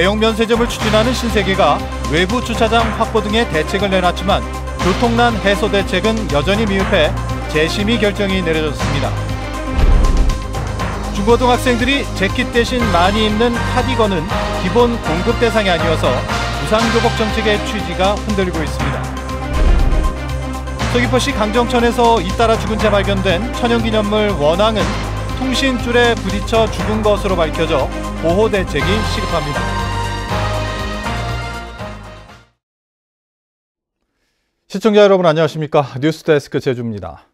대형 면세점을 추진하는 신세계가 외부 주차장 확보 등의 대책을 내놨지만 교통난 해소 대책은 여전히 미흡해 재심의 결정이 내려졌습니다. 중고등학생들이 재킷 대신 많이 입는 카디건은 기본 공급 대상이 아니어서 무상교복 정책의 취지가 흔들리고 있습니다. 서귀포시 강정천에서 잇따라 죽은 채 발견된 천연기념물 원앙은 통신줄에 부딪혀 죽은 것으로 밝혀져 보호 대책이 시급합니다. 시청자 여러분 안녕하십니까? 뉴스데스크 제주입니다.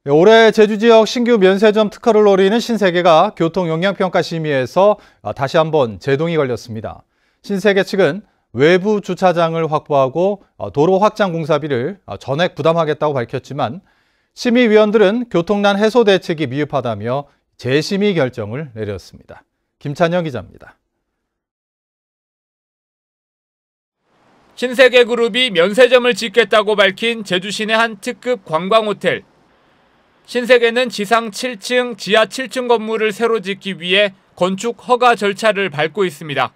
올해 제주 지역 신규 면세점 특허를 노리는 신세계가 교통영향평가심의에서 다시 한번 제동이 걸렸습니다. 신세계 측은 외부 주차장을 확보하고 도로 확장 공사비를 전액 부담하겠다고 밝혔지만 심의위원들은 교통난 해소 대책이 미흡하다며 재심의 결정을 내렸습니다. 김찬영 기자입니다. 신세계그룹이 면세점을 짓겠다고 밝힌 제주시내 한 특급 관광호텔. 신세계는 지상 7층, 지하 7층 건물을 새로 짓기 위해 건축 허가 절차를 밟고 있습니다.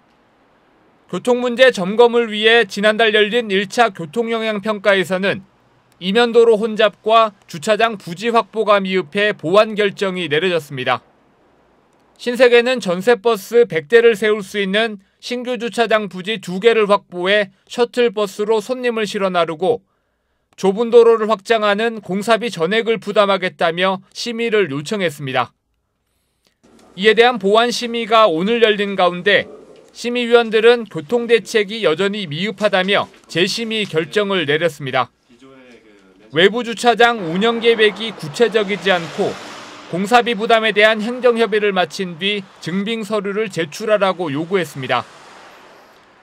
교통문제 점검을 위해 지난달 열린 1차 교통영향평가에서는 이면도로 혼잡과 주차장 부지 확보가 미흡해 보완 결정이 내려졌습니다. 신세계는 전세버스 100대를 세울 수 있는 신규 주차장 부지 2개를 확보해 셔틀버스로 손님을 실어 나르고 좁은 도로를 확장하는 공사비 전액을 부담하겠다며 심의를 요청했습니다. 이에 대한 보완 심의가 오늘 열린 가운데 심의위원들은 교통대책이 여전히 미흡하다며 재심의 결정을 내렸습니다. 외부 주차장 운영 계획이 구체적이지 않고 공사비 부담에 대한 행정협의를 마친 뒤 증빙 서류를 제출하라고 요구했습니다.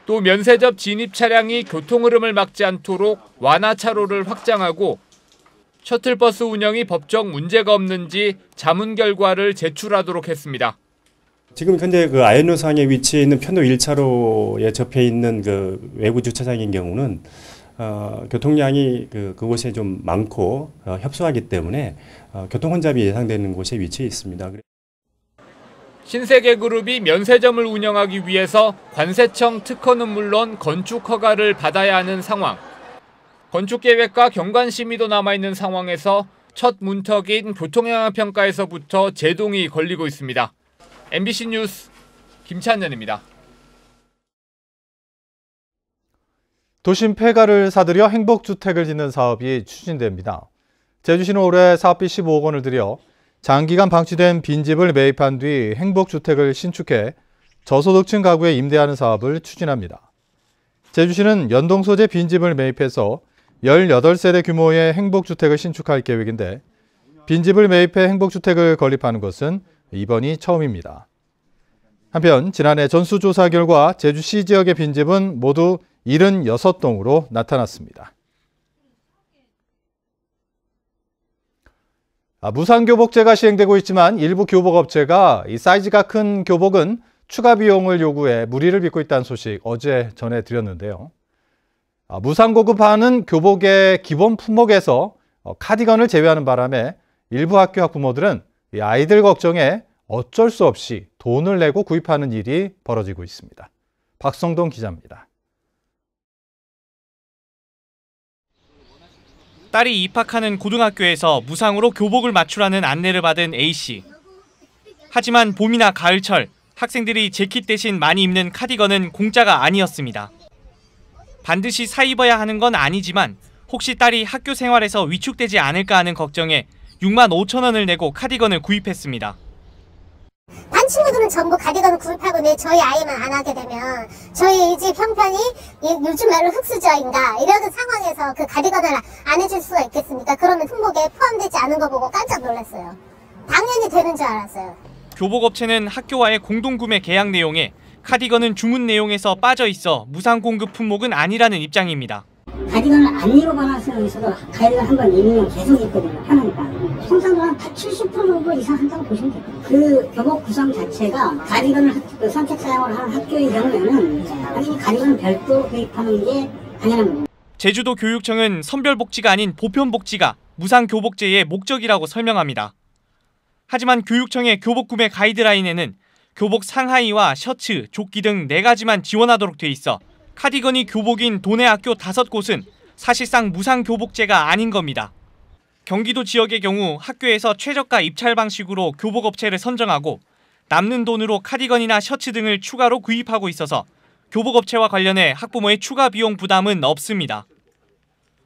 또 면세점 진입 차량이 교통 흐름을 막지 않도록 완화 차로를 확장하고 셔틀버스 운영이 법적 문제가 없는지 자문 결과를 제출하도록 했습니다. 지금 현재 그 아현로상에 위치해 있는 편도 1차로에 접해 있는 그 외부 주차장인 경우는 교통량이 그곳에 좀 많고 협소하기 때문에 교통 혼잡이 예상되는 곳에 위치해 있습니다. 신세계그룹이 면세점을 운영하기 위해서 관세청 특허는 물론 건축 허가를 받아야 하는 상황. 건축계획과 경관심의도 남아있는 상황에서 첫 문턱인 교통영향평가에서부터 제동이 걸리고 있습니다. MBC 뉴스 김찬현입니다. 도심 폐가를 사들여 행복주택을 짓는 사업이 추진됩니다. 제주시는 올해 사업비 15억 원을 들여 장기간 방치된 빈집을 매입한 뒤 행복주택을 신축해 저소득층 가구에 임대하는 사업을 추진합니다. 제주시는 연동소재 빈집을 매입해서 18세대 규모의 행복주택을 신축할 계획인데 빈집을 매입해 행복주택을 건립하는 것은 이번이 처음입니다. 한편 지난해 전수조사 결과 제주시 지역의 빈집은 모두 76동으로 나타났습니다. 무상교복제가 시행되고 있지만 일부 교복업체가 이 사이즈가 큰 교복은 추가 비용을 요구해 무리를 빚고 있다는 소식 어제 전해드렸는데요. 무상공급하는 교복의 기본 품목에서 카디건을 제외하는 바람에 일부 학교 학부모들은 이 아이들 걱정에 어쩔 수 없이 돈을 내고 구입하는 일이 벌어지고 있습니다. 박성동 기자입니다. 딸이 입학하는 고등학교에서 무상으로 교복을 맞추라는 안내를 받은 A씨. 하지만 봄이나 가을철 학생들이 재킷 대신 많이 입는 카디건은 공짜가 아니었습니다. 반드시 사 입어야 하는 건 아니지만 혹시 딸이 학교 생활에서 위축되지 않을까 하는 걱정에 6만 5천 원을 내고 카디건을 구입했습니다. 반 친구들은 전부 카디건을 구입하고 저희 아이만 안 하게 되면 저희 집 형편이 요즘 말로 흙수저인가 이런 상황에서 그 카디건을 안 해줄 수가 있겠습니까? 그러면 품목에 포함되지 않은 거 보고 깜짝 놀랐어요. 당연히 되는 줄 알았어요. 교복업체는 학교와의 공동구매 계약 내용에 카디건은 주문 내용에서 빠져 있어 무상 공급 품목은 아니라는 입장입니다. 카디건을 안 입어본 학생은 있어도 카디건 한번 입으면 계속 입거든요. 편하니까. 통상으로 한 70% 정도 이상 한다고 보시면 돼요. 그 교복 구성 자체가 카디건을 선택 사용을 하는 학교의 경우에는 당연히 카디건을 별도 구입하는 게 당연한 겁니다. 제주도 교육청은 선별복지가 아닌 보편복지가 무상교복제의 목적이라고 설명합니다. 하지만 교육청의 교복 구매 가이드라인에는 교복 상하의와 셔츠, 조끼 등 4가지만 지원하도록 돼 있어 카디건이 교복인 도내 학교 5곳은 사실상 무상 교복제가 아닌 겁니다. 경기도 지역의 경우 학교에서 최저가 입찰 방식으로 교복 업체를 선정하고 남는 돈으로 카디건이나 셔츠 등을 추가로 구입하고 있어서 교복 업체와 관련해 학부모의 추가 비용 부담은 없습니다.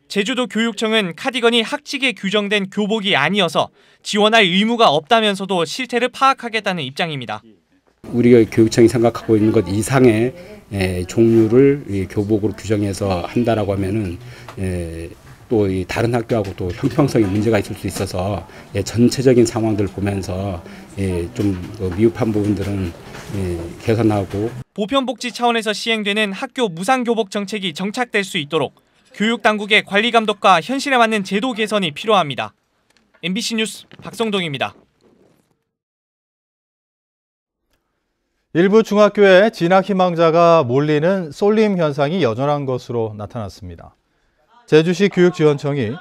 제주도 교육청은 카디건이 학칙에 규정된 교복이 아니어서 지원할 의무가 없다면서도 실태를 파악하겠다는 입장입니다. 우리가 교육청이 생각하고 있는 것 이상의 종류를 교복으로 규정해서 한다라고 하면은 또 다른 학교하고 또 형평성에 문제가 있을 수 있어서 전체적인 상황들을 보면서 좀 미흡한 부분들은 개선하고 보편복지 차원에서 시행되는 학교 무상교복 정책이 정착될 수 있도록 교육당국의 관리 감독과 현실에 맞는 제도 개선이 필요합니다. MBC 뉴스 박성동입니다. 일부 중학교에 진학 희망자가 몰리는 쏠림 현상이 여전한 것으로 나타났습니다. 제주시 교육지원청이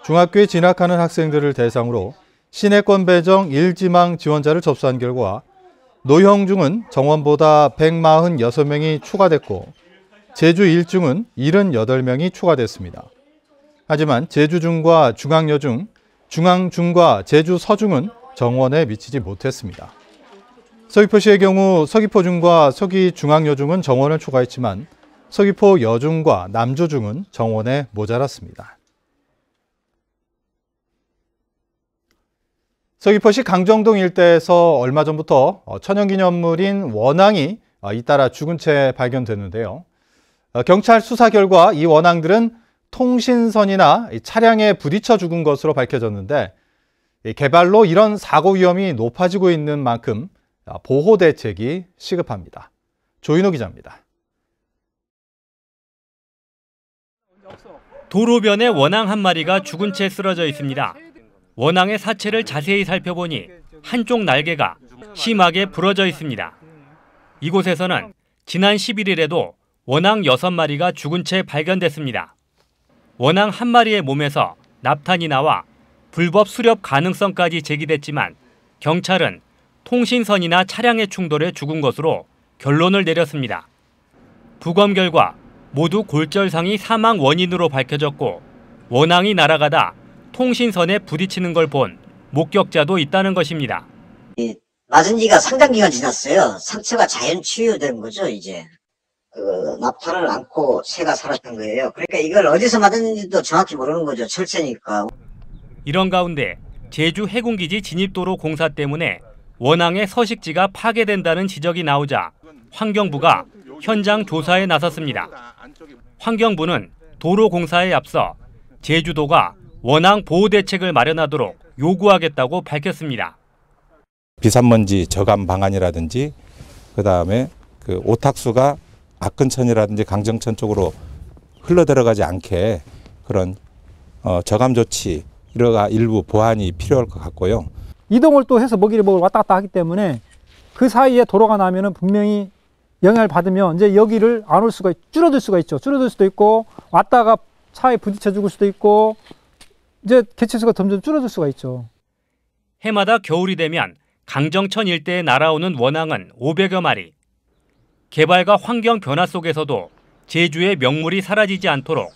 중학교에 진학하는 학생들을 대상으로 시내권 배정 1지망 지원자를 접수한 결과 노형중은 정원보다 146명이 추가됐고 제주 1중은 78명이 추가됐습니다. 하지만 제주중과 중앙여중, 중앙중과 제주 서중은 정원에 미치지 못했습니다. 서귀포시의 경우 서귀포중과 서귀중앙여중은 정원을 추가했지만 서귀포 여중과 남조중은 정원에 모자랐습니다. 서귀포시 강정동 일대에서 얼마 전부터 천연기념물인 원앙이 잇따라 죽은 채 발견됐는데요. 경찰 수사 결과 이 원앙들은 통신선이나 차량에 부딪혀 죽은 것으로 밝혀졌는데 개발로 이런 사고 위험이 높아지고 있는 만큼 보호 대책이 시급합니다. 조인호 기자입니다. 도로변에 원앙 한 마리가 죽은 채 쓰러져 있습니다. 원앙의 사체를 자세히 살펴보니 한쪽 날개가 심하게 부러져 있습니다. 이곳에서는 지난 11일에도 원앙 6마리가 죽은 채 발견됐습니다. 원앙 한 마리의 몸에서 납탄이 나와 불법 수렵 가능성까지 제기됐지만 경찰은 통신선이나 차량의 충돌에 죽은 것으로 결론을 내렸습니다. 부검 결과 모두 골절상이 사망 원인으로 밝혀졌고 원앙이 날아가다 통신선에 부딪히는 걸 본 목격자도 있다는 것입니다. 맞은 지가 상당 기간 지났어요. 상처가 자연 치유된 거죠, 이제. 납탄을 안고 새가 살았던 거예요. 그러니까 이걸 어디서 맞았는지도 정확히 모르는 거죠. 철새니까. 이런 가운데 제주 해군기지 진입도로 공사 때문에 원앙의 서식지가 파괴된다는 지적이 나오자 환경부가 현장 조사에 나섰습니다. 환경부는 도로 공사에 앞서 제주도가 원앙 보호 대책을 마련하도록 요구하겠다고 밝혔습니다. 비산먼지 저감 방안이라든지 그다음에 오탁수가 악근천이라든지 강정천 쪽으로 흘러들어가지 않게 그런 저감 조치 일부 보완이 필요할 것 같고요. 이동을 또 해서 먹이를 먹으러 왔다 갔다 하기 때문에 그 사이에 도로가 나면은 분명히 영향을 받으면 이제 여기를 안 올 수가 줄어들 수가 있죠. 줄어들 수도 있고 왔다가 차에 부딪혀 죽을 수도 있고 이제 개체수가 점점 줄어들 수가 있죠. 해마다 겨울이 되면 강정천 일대에 날아오는 원앙은 500여 마리. 개발과 환경 변화 속에서도 제주의 명물이 사라지지 않도록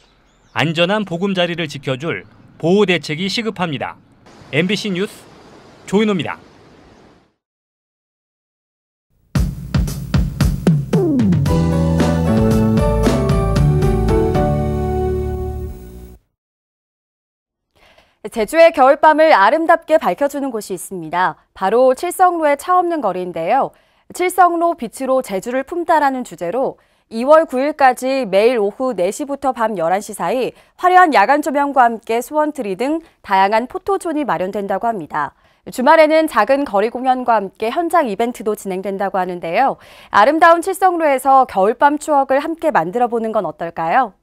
안전한 보금자리를 지켜줄 보호 대책이 시급합니다. MBC 뉴스 조인호입니다. 제주의 겨울밤을 아름답게 밝혀주는 곳이 있습니다. 바로 칠성로의 차 없는 거리인데요. 칠성로 빛으로 제주를 품다라는 주제로 2월 9일까지 매일 오후 4시부터 밤 11시 사이 화려한 야간 조명과 함께 소원트리 등 다양한 포토존이 마련된다고 합니다. 주말에는 작은 거리 공연과 함께 현장 이벤트도 진행된다고 하는데요. 아름다운 칠성로에서 겨울밤 추억을 함께 만들어보는 건 어떨까요?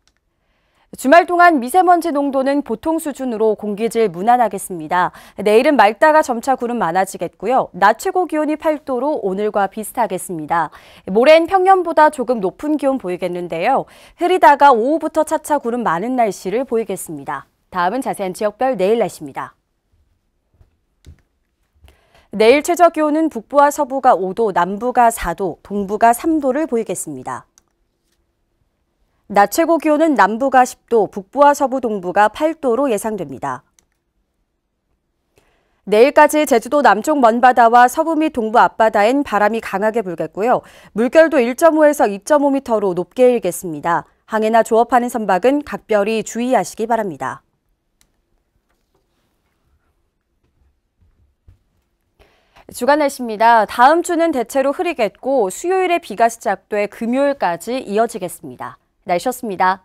주말 동안 미세먼지 농도는 보통 수준으로 공기질 무난하겠습니다. 내일은 맑다가 점차 구름 많아지겠고요. 낮 최고 기온이 8도로 오늘과 비슷하겠습니다. 모레는 평년보다 조금 높은 기온 보이겠는데요. 흐리다가 오후부터 차차 구름 많은 날씨를 보이겠습니다. 다음은 자세한 지역별 내일 날씨입니다. 내일 최저기온은 북부와 서부가 5도, 남부가 4도, 동부가 3도를 보이겠습니다. 낮 최고 기온은 남부가 10도, 북부와 서부 동부가 8도로 예상됩니다. 내일까지 제주도 남쪽 먼바다와 서부 및 동부 앞바다엔 바람이 강하게 불겠고요. 물결도 1.5에서 2.5m로 높게 일겠습니다. 항해나 조업하는 선박은 각별히 주의하시기 바랍니다. 주간 날씨입니다. 다음 주는 대체로 흐리겠고 수요일에 비가 시작돼 금요일까지 이어지겠습니다. 날씨였습니다.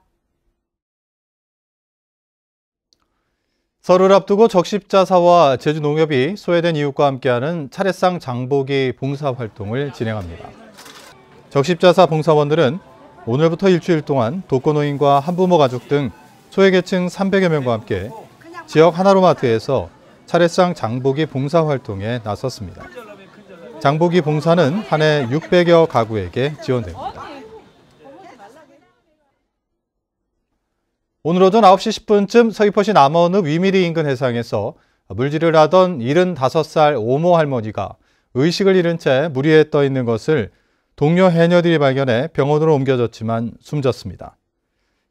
설을 앞두고 적십자사와 제주농협이 소외된 이웃과 함께하는 차례상 장보기 봉사활동을 진행합니다. 적십자사 봉사원들은 오늘부터 일주일 동안 독거노인과 한부모 가족 등 소외계층 300여 명과 함께 지역 하나로마트에서 차례상 장보기 봉사활동에 나섰습니다. 장보기 봉사는 한 해 600여 가구에게 지원됩니다. 오늘 오전 9시 10분쯤 서귀포시 남원읍 위미리 인근 해상에서 물질을 하던 75살 오모 할머니가 의식을 잃은 채 물 위에 떠 있는 것을 동료 해녀들이 발견해 병원으로 옮겨졌지만 숨졌습니다.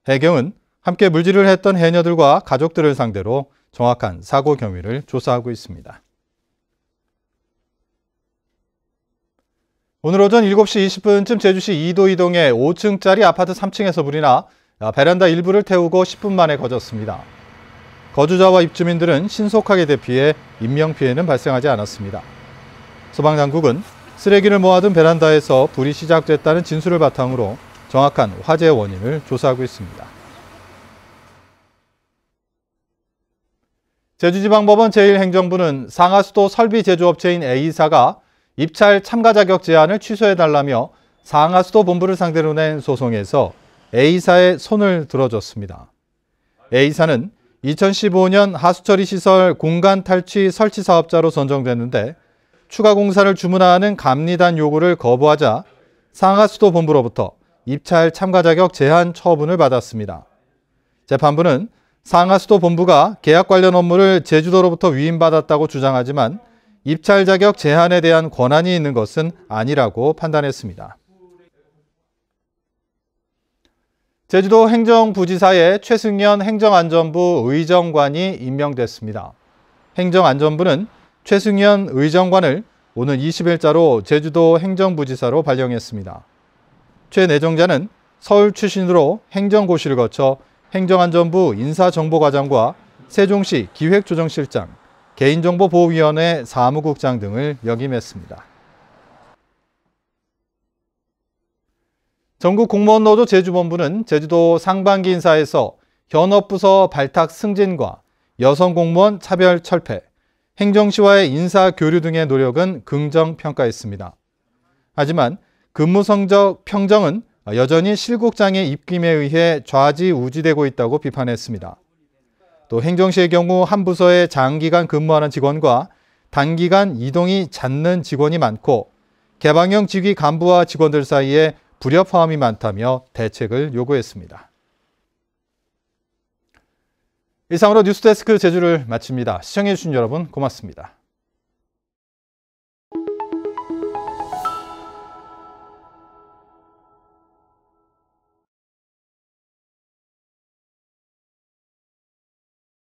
해경은 함께 물질을 했던 해녀들과 가족들을 상대로 정확한 사고 경위를 조사하고 있습니다. 오늘 오전 7시 20분쯤 제주시 이도 이동의 5층짜리 아파트 3층에서 불이 나 베란다 일부를 태우고 10분 만에 꺼졌습니다. 거주자와 입주민들은 신속하게 대피해 인명피해는 발생하지 않았습니다. 소방당국은 쓰레기를 모아둔 베란다에서 불이 시작됐다는 진술을 바탕으로 정확한 화재 원인을 조사하고 있습니다. 제주지방법원 제1행정부는 상하수도 설비 제조업체인 A사가 입찰 참가 자격 제한을 취소해달라며 상하수도 본부를 상대로 낸 소송에서 A사의 손을 들어줬습니다. A사는 2015년 하수처리시설 공간 탈취 설치 사업자로 선정됐는데 추가 공사를 주문하는 감리단 요구를 거부하자 상하수도 본부로부터 입찰 참가 자격 제한 처분을 받았습니다. 재판부는 상하수도 본부가 계약 관련 업무를 제주도로부터 위임받았다고 주장하지만 입찰 자격 제한에 대한 권한이 있는 것은 아니라고 판단했습니다. 제주도 행정부지사에 최승현 행정안전부 의정관이 임명됐습니다. 행정안전부는 최승현 의정관을 오는 20일자로 제주도 행정부지사로 발령했습니다. 최 내정자는 서울 출신으로 행정고시를 거쳐 행정안전부 인사정보과장과 세종시 기획조정실장, 개인정보보호위원회 사무국장 등을 역임했습니다. 전국공무원노조 제주본부는 제주도 상반기 인사에서 현업부서 발탁 승진과 여성공무원 차별 철폐, 행정시와의 인사 교류 등의 노력은 긍정평가했습니다. 하지만 근무 성적 평정은 여전히 실국장의 입김에 의해 좌지우지되고 있다고 비판했습니다. 또 행정시의 경우 한 부서에 장기간 근무하는 직원과 단기간 이동이 잦는 직원이 많고 개방형 직위 간부와 직원들 사이에 불협화음이 많다며 대책을 요구했습니다. 이상으로 뉴스데스크 제주를 마칩니다. 시청해주신 여러분 고맙습니다.